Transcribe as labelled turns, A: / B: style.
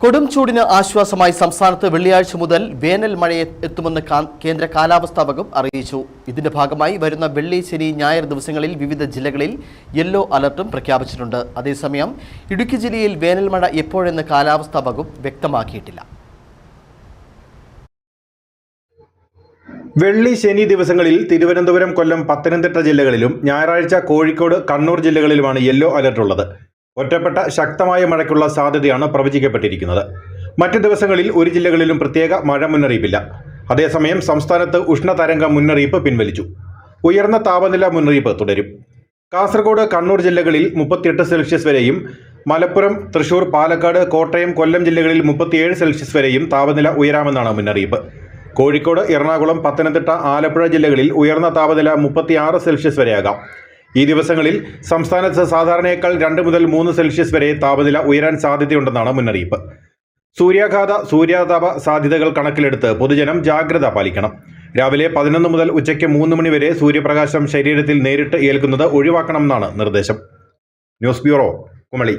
A: കൊടും ചൂടിന് ആശ്വാസമായി സംസ്ഥാനത്ത് വെള്ളിയാഴ്ച മുതൽ വേനൽ മഴ എത്തുമെന്ന് കേന്ദ്ര കാലാവസ്ഥാ വകുപ്പ് അറിയിച്ചു. ഇതിന്റെ ഭാഗമായി വരുന്ന വെള്ളി, ശനി, ഞായർ ദിവസങ്ങളിൽ വിവിധ ജില്ലകളിൽ യെല്ലോ അലർട്ടും പ്രഖ്യാപിച്ചിട്ടുണ്ട്. അതേസമയം ഇടുക്കി ജില്ലയിൽ വേനൽ മഴ എപ്പോഴെന്ന് കാലാവസ്ഥാ വകുപ്പ് വ്യക്തമാക്കിയിട്ടില്ല.
B: വെള്ളി, ശനി ദിവസങ്ങളിൽ തിരുവനന്തപുരം, കൊല്ലം, പത്തനംതിട്ട ജില്ലകളിലും ഞായറാഴ്ച കോഴിക്കോട്, കണ്ണൂർ ജില്ലകളിലുമാണ് യെല്ലോ അലർട്ട് ഉള്ളത്. ഒറ്റപ്പെട്ട ശക്തമായ മഴയ്ക്കുള്ള സാധ്യതയാണ് പ്രവചിക്കപ്പെട്ടിരിക്കുന്നത്. മറ്റ് ദിവസങ്ങളിൽ ഒരു ജില്ലകളിലും പ്രത്യേക മഴ മുന്നറിയിപ്പില്ല. അതേസമയം സംസ്ഥാനത്ത് ഉഷ്ണതരംഗ മുന്നറിയിപ്പ് പിൻവലിച്ചു. ഉയർന്ന താപനില മുന്നറിയിപ്പ് തുടരും. കാസർഗോഡ്, കണ്ണൂർ ജില്ലകളിൽ 38 സെൽഷ്യസ് വരെയും മലപ്പുറം, തൃശൂർ, പാലക്കാട്, കോട്ടയം, കൊല്ലം ജില്ലകളിൽ 37 സെൽഷ്യസ് വരെയും താപനില ഉയരാമെന്നാണ് മുന്നറിയിപ്പ്. കോഴിക്കോട്, എറണാകുളം, പത്തനംതിട്ട, ആലപ്പുഴ ജില്ലകളിൽ ഉയർന്ന താപനില 36 സെൽഷ്യസ് വരെയാകാം. ഈ ദിവസങ്ങളിൽ സംസ്ഥാനത്ത് സാധാരണയേക്കാൾ 2 മുതൽ 3 സെൽഷ്യസ് വരെ താപനില ഉയരാൻ സാധ്യതയുണ്ടെന്നാണ് മുന്നറിയിപ്പ്. സൂര്യാതാപ സാധ്യതകൾ കണക്കിലെടുത്ത് പൊതുജനം ജാഗ്രത പാലിക്കണം. രാവിലെ 11 മുതൽ ഉച്ചയ്ക്ക് 3 മണി വരെ സൂര്യപ്രകാശം ശരീരത്തിൽ നേരിട്ട് ഏൽക്കുന്നത് ഒഴിവാക്കണമെന്നാണ് നിർദ്ദേശം. News bureau, Kumily.